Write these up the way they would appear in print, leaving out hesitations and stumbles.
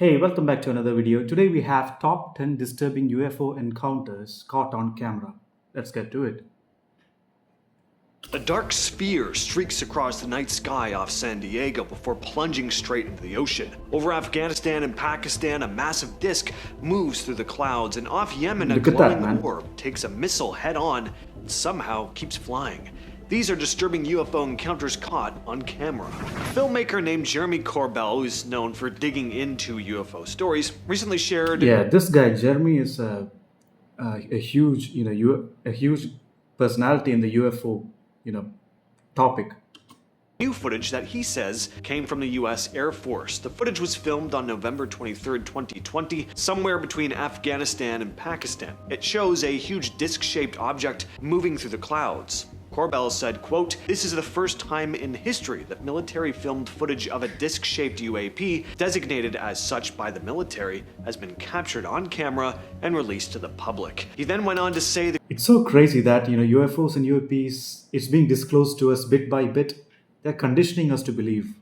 Hey, welcome back to another video. Today we have top 10 disturbing UFO encounters caught on camera. Let's get to it. A dark sphere streaks across the night sky off San Diego before plunging straight into the ocean. Over Afghanistan and Pakistan, a massive disk moves through the clouds, and off Yemen, a Look at that, glowing man. orb takes a missile head on and somehow keeps flying. These are disturbing UFO encounters caught on camera. A filmmaker named Jeremy Corbell, who's known for digging into UFO stories, recently shared Yeah, this guy Jeremy is a huge, a huge personality in the UFO, topic. new footage that he says came from the US Air Force. The footage was filmed on November 23, 2020, somewhere between Afghanistan and Pakistan. It shows a huge disc-shaped object moving through the clouds. Corbell said, quote, "This is the first time in history that military filmed footage of a disc-shaped UAP, designated as such by the military, has been captured on camera and released to the public." He then went on to say that It's so crazy that, UFOs and UAPs, it's being disclosed to us bit by bit. They're conditioning us to believe.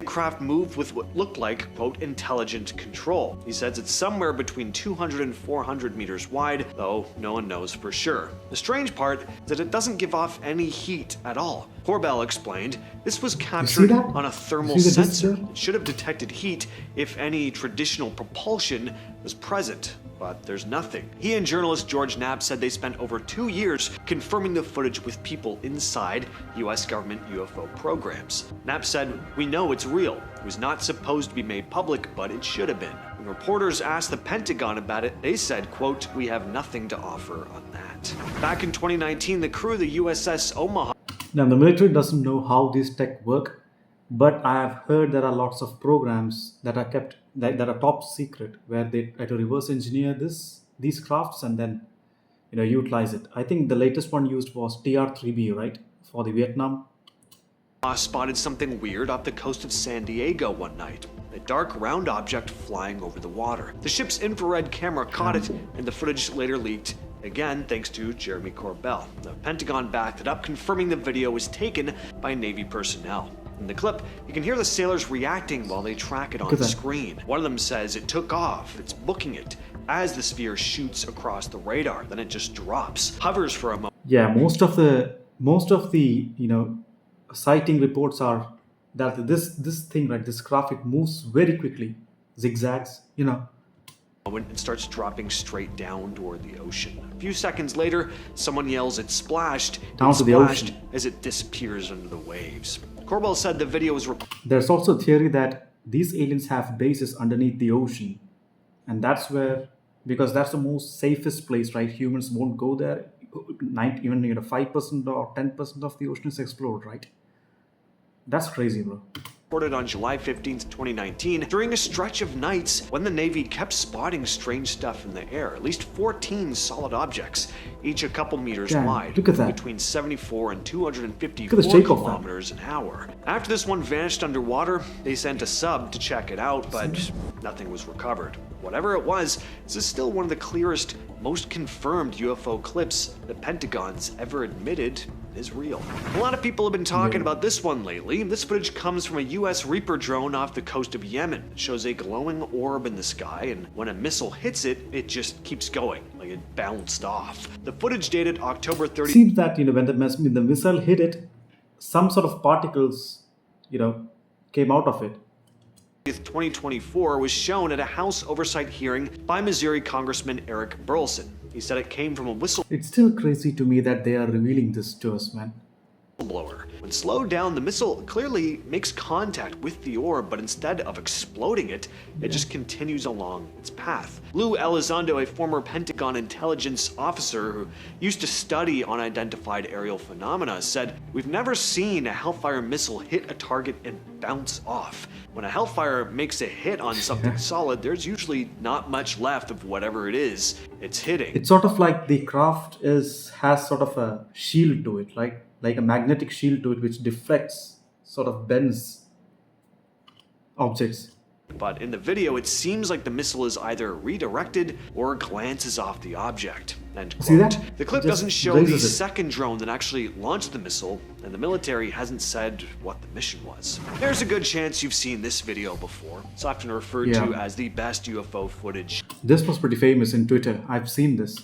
the craft moved with what looked like, quote, intelligent control. He says it's somewhere between 200 and 400 meters wide, though no one knows for sure. The strange part is that it doesn't give off any heat at all. Corbell explained, this was captured that? on a thermal You see the disc sensor. there? It should have detected heat if any traditional propulsion was present, but there's nothing. He and journalist George Knapp said they spent over 2 years confirming the footage with people inside US government UFO programs. Knapp said, "We know it's real. It was not supposed to be made public, but it should have been." When reporters asked the Pentagon about it, they said, quote, "We have nothing to offer on that." Back in 2019, the crew of the USS Omaha Now, the military doesn't know how these tech work, but I have heard there are lots of programs that are kept that are top secret, where they try to reverse engineer these crafts and then utilize it. I think the latest one used was TR-3B, right, for the Vietnam. spotted something weird off the coast of San Diego one night. A dark round object flying over the water. The ship's infrared camera caught it, and the footage later leaked, again thanks to Jeremy Corbell. The Pentagon backed it up, confirming the video was taken by Navy personnel. In the clip, you can hear the sailors reacting while they track it on at that. screen. One of them says it took off, it's booking it, as the sphere shoots across the radar, then it just drops, hovers for a moment. Yeah, most of the sighting reports are that this thing, right, this craft, it moves very quickly, zigzags. And starts dropping straight down toward the ocean. A few seconds later, someone yells it splashed, Down it to the splashed ocean. as it disappears under the waves. Corbell said the video was There's also a theory that these aliens have bases underneath the ocean, and that's where, because that's the most safest place, right? Humans won't go there. Even 5% or 10% of the ocean is explored, right? That's crazy, bro. reported on July 15th, 2019, during a stretch of nights when the Navy kept spotting strange stuff in the air. At least 14 solid objects, each a couple meters Damn, wide, look at that. between 74 and 254 Look at the shape of that. kilometers an hour. After this one vanished underwater, they sent a sub to check it out, but nothing was recovered. Whatever it was, this is still one of the clearest, most confirmed UFO clips the Pentagon's ever admitted is real. A lot of people have been talking about this one lately. This footage comes from a US Reaper drone off the coast of Yemen. It shows a glowing orb in the sky, and when a missile hits it, it just keeps going, like it bounced off. The footage dated October 30th. Seems that when the missile hit it, some sort of particles came out of it. 2024 was shown at a House oversight hearing by Missouri Congressman Eric Burleson. He said it came from a It's still crazy to me that they are revealing this to us, man. whistleblower. When slowed down, the missile clearly makes contact with the orb, but instead of exploding it, it just continues along its path. Lou Elizondo, a former Pentagon intelligence officer who used to study unidentified aerial phenomena, said, "We've never seen a Hellfire missile hit a target and bounce off. When a Hellfire makes a hit on something solid, there's usually not much left of whatever it is it's hitting." It's sort of like the craft has sort of a shield to it, like a magnetic shield to it, which deflects, sort of bends objects. But in the video, it seems like the missile is either redirected or glances off the object. End See quote. that? The clip Just doesn't show the raises it. second drone that actually launched the missile, and the military hasn't said what the mission was. There's a good chance you've seen this video before. It's often referred Yeah. to as the best UFO footage This was pretty famous in Twitter. I've seen this.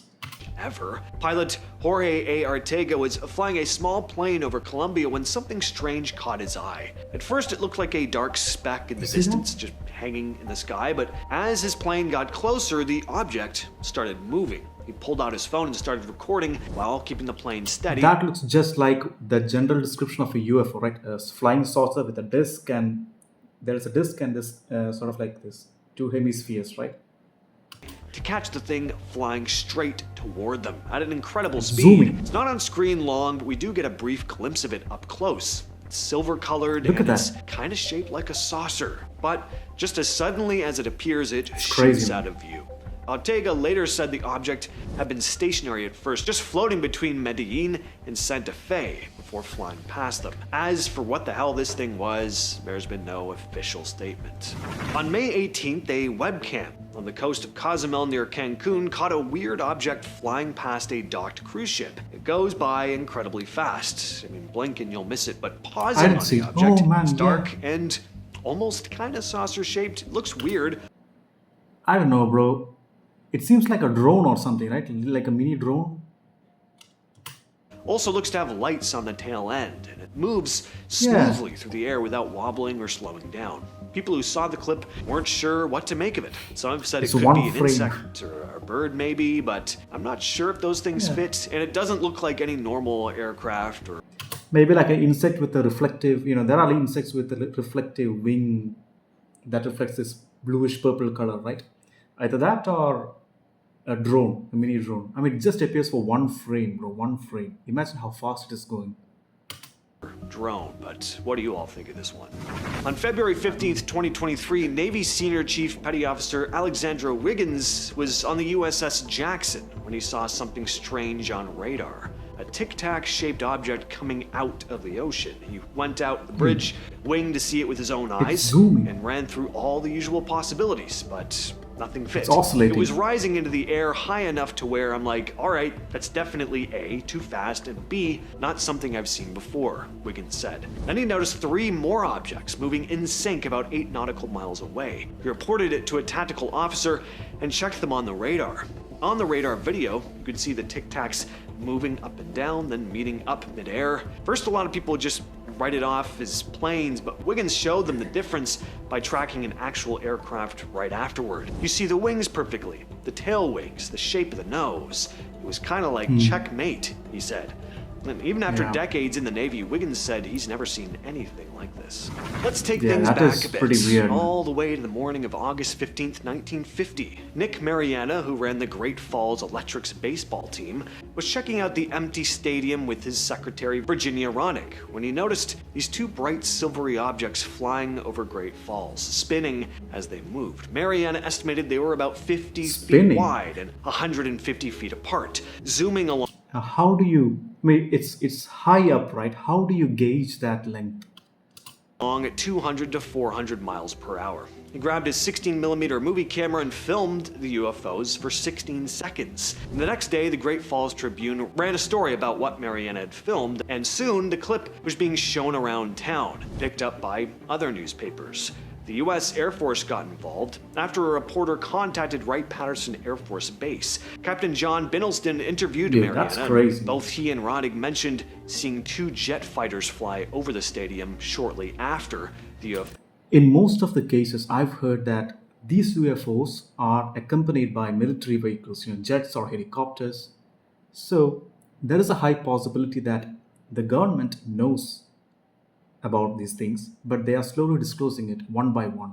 ever. Pilot Jorge A. Ortega was flying a small plane over Colombia when something strange caught his eye. At first, it looked like a dark speck in the See that? distance, just hanging in the sky, but as his plane got closer, the object started moving. He pulled out his phone and started recording while keeping the plane steady. That looks just like the general description of a UFO, right? A flying saucer with a disc, and there is a disc and this sort of like this two hemispheres, right? To catch the thing flying straight toward them at an incredible speed. Zooming. It's not on screen long, but we do get a brief glimpse of it up close. It's silver colored Look at and that. it's kind of shaped like a saucer. But just as suddenly as it appears, it shoots crazy. out of view. Ortega later said the object had been stationary at first, just floating between Medellin and Santa Fe before flying past them. As for what the hell this thing was, there's been no official statement. On May 18th, a webcam on the coast of Cozumel near Cancun caught a weird object flying past a docked cruise ship. It goes by incredibly fast. I mean, blink and you'll miss it, but pausing didn't on see the it. object, Oh, man, it's dark yeah. and almost kind of saucer-shaped. It looks weird. I don't know, bro. It seems like a drone or something, right? Like a mini drone. Also looks to have lights on the tail end, and it moves Yeah. smoothly through the air without wobbling or slowing down. People who saw the clip weren't sure what to make of it. Some have said It's it could one be an frame. insect or a bird maybe, but I'm not sure if those things Yeah. fit, and it doesn't look like any normal aircraft or Maybe like an insect with a reflective, there are insects with a reflective wing that reflects this bluish purple color, right? Either that or a drone, a mini drone. I mean, it just appears for one frame, bro, one frame. Imagine how fast it is going. drone, but what do you all think of this one? On February 15th, 2023, Navy Senior Chief Petty Officer Alexandra Wiggins was on the USS Jackson when he saw something strange on radar. A tic-tac shaped object coming out of the ocean. He went out the bridge, winged to see it with his own eyes, zooming. and ran through all the usual possibilities, but nothing fit. It's oscillating. It was rising into the air high enough to where I'm like, all right, that's definitely A, too fast, and B, not something I've seen before, Wiggins said. Then he noticed 3 more objects moving in sync about 8 nautical miles away. He reported it to a tactical officer and checked them on the radar. On the radar video, you could see the tic-tacs moving up and down, then meeting up midair. First, a lot of people just write it off as planes, but Wiggins showed them the difference by tracking an actual aircraft right afterward. You see the wings perfectly, the tail wings, the shape of the nose. It was kind of like checkmate, he said. And even after Yeah. decades in the Navy, Wiggins said he's never seen anything like this. Let's take Yeah, things that back is a bit, pretty weird. all the way to the morning of August 15th, 1950. Nick Mariana, who ran the Great Falls Electrics baseball team, was checking out the empty stadium with his secretary, Virginia Ronick, when he noticed these 2 bright silvery objects flying over Great Falls, spinning as they moved. Mariana estimated they were about 50 feet Spinning? wide and 150 feet apart, zooming along Now, how do you? I mean, it's high up, right? How do you gauge that length? at 200 to 400 miles per hour. He grabbed his 16mm movie camera and filmed the UFOs for 16 seconds. The next day, the Great Falls Tribune ran a story about what Mariana had filmed, and soon the clip was being shown around town, picked up by other newspapers. The U.S. Air Force got involved after a reporter contacted Wright-Patterson Air Force Base. Captain John Binnelston interviewed Dude, Mariana. that's crazy. Both he and Rodig mentioned seeing 2 jet fighters fly over the stadium shortly after the UFO. In most of the cases, I've heard that these UFOs are accompanied by military vehicles, jets or helicopters. So there is a high possibility that the government knows about these things, but they are slowly disclosing it one by one.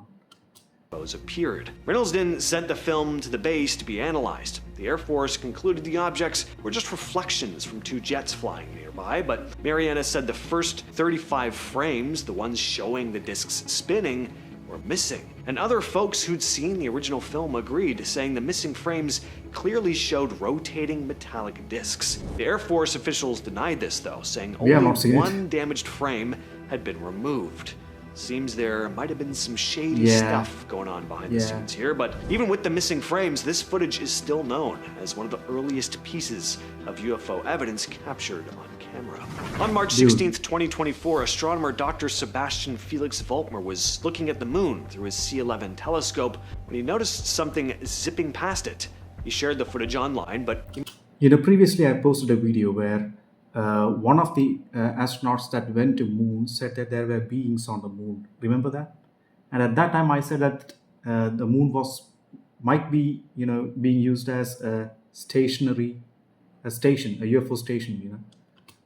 UFOs appeared. Reynoldsden sent the film to the base to be analyzed. The Air Force concluded the objects were just reflections from 2 jets flying nearby, but Mariana said the first 35 frames, the ones showing the discs spinning, were missing. And other folks who'd seen the original film agreed, saying the missing frames clearly showed rotating metallic discs. The Air Force officials denied this, though, saying We have only not seen it. one damaged frame had been removed. Seems there might have been some shady Yeah. stuff going on behind the Yeah. scenes here, but even with the missing frames, this footage is still known as one of the earliest pieces of UFO evidence captured on camera. On March Dude. 16th, 2024, astronomer Dr. Sebastian Felix Volkmer was looking at the moon through his C11 telescope when he noticed something zipping past it. He shared the footage online, but Previously I posted a video where one of the astronauts that went to moon said that there were beings on the moon. Remember that? And at that time I said that the moon might be, being used as a station, a UFO station.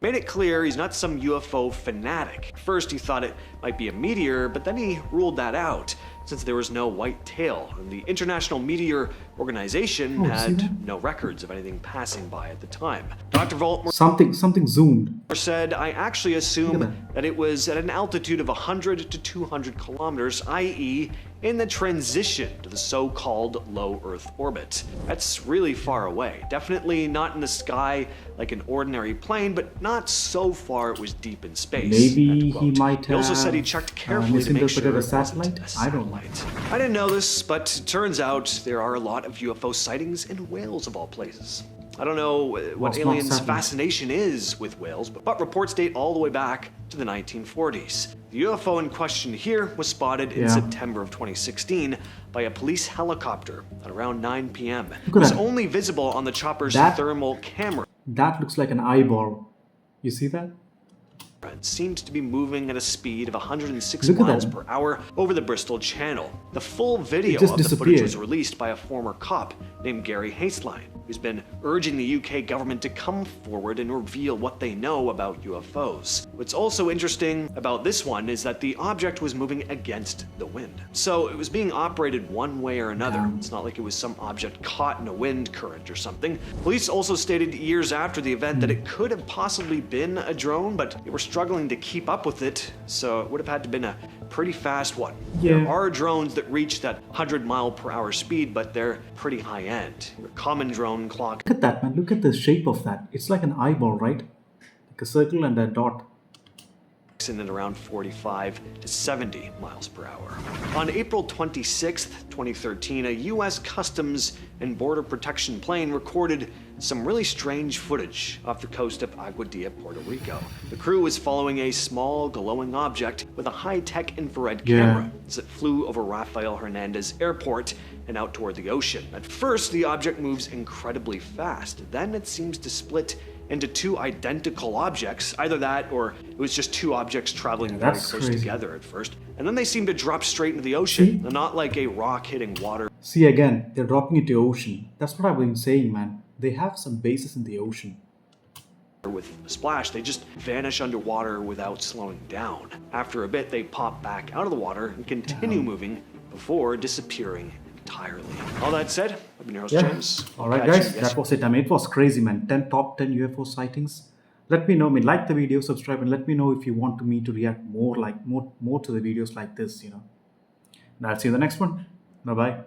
made it clear he's not some UFO fanatic. First, he thought it might be a meteor, but then he ruled that out since there was no white tail, and the International Meteor Organization Oh, see had that? no records of anything passing by at the time. Dr. Volkmer Something zoomed. said, I actually Look assume at that it was at an altitude of 100 to 200 kilometers, i.e., in the transition to the so-called low Earth orbit. That's really far away. Definitely not in the sky like an ordinary plane, but not so far it was deep in space. Maybe End quote. he might He also said he have, checked carefully to make misinterpreted sure a it wasn't satellite? a I don't know. satellite. I didn't know this, but it turns out there are a lot of UFO sightings in Wales of all places. I don't know what What's not aliens' satellite? fascination is with whales, but reports date all the way back to the 1940s. The UFO in question here was spotted in Yeah. September of 2016 by a police helicopter at around 9 p.m. It Look at was that. only visible on the chopper's That- thermal camera. That looks like an eyeball. You see that? It seemed to be moving at a speed of 106 Look at miles that. per hour over the Bristol Channel. The full video just of the footage disappeared. was released by a former cop named Gary Hasteline, who's been urging the UK government to come forward and reveal what they know about UFOs. What's also interesting about this one is that the object was moving against the wind. So it was being operated one way or another. Damn. It's not like it was some object caught in a wind current or something. Police also stated years after the event that it could have possibly been a drone, but they were struggling to keep up with it, so it would have had to have been a pretty fast one. Yeah. There are drones that reach that 100-mile-per-hour speed, but they're pretty high-end. Your common drone clock Look at that, man. Look at the shape of that. It's like an eyeball, right? Like a circle and a dot. in at around 45 to 70 miles per hour. On April 26, 2013, a U.S. Customs and Border Protection plane recorded some really strange footage off the coast of Aguadilla, Puerto Rico. The crew was following a small glowing object with a high-tech infrared Yeah. camera as it flew over Rafael Hernandez Airport and out toward the ocean. At first, the object moves incredibly fast. Then it seems to split into two identical objects. Either that or it was just two objects traveling very that's close crazy. together at first. And then they seem to drop straight into the ocean, See? not like a rock hitting water. See, again, they're dropping it to ocean. That's what I've been saying, man. They have some bases in the ocean. With a splash, they just vanish underwater without slowing down. After a bit, they pop back out of the water and continue moving before disappearing entirely. All that said, I've been your host, Yeah. James. All right, Catch you guys, guys that was it. I mean, it was crazy, man. Top 10 UFO sightings. Let me know. I mean, like the video, subscribe, and let me know if you want me to react more to the videos like this. And I'll see you in the next one. Bye bye.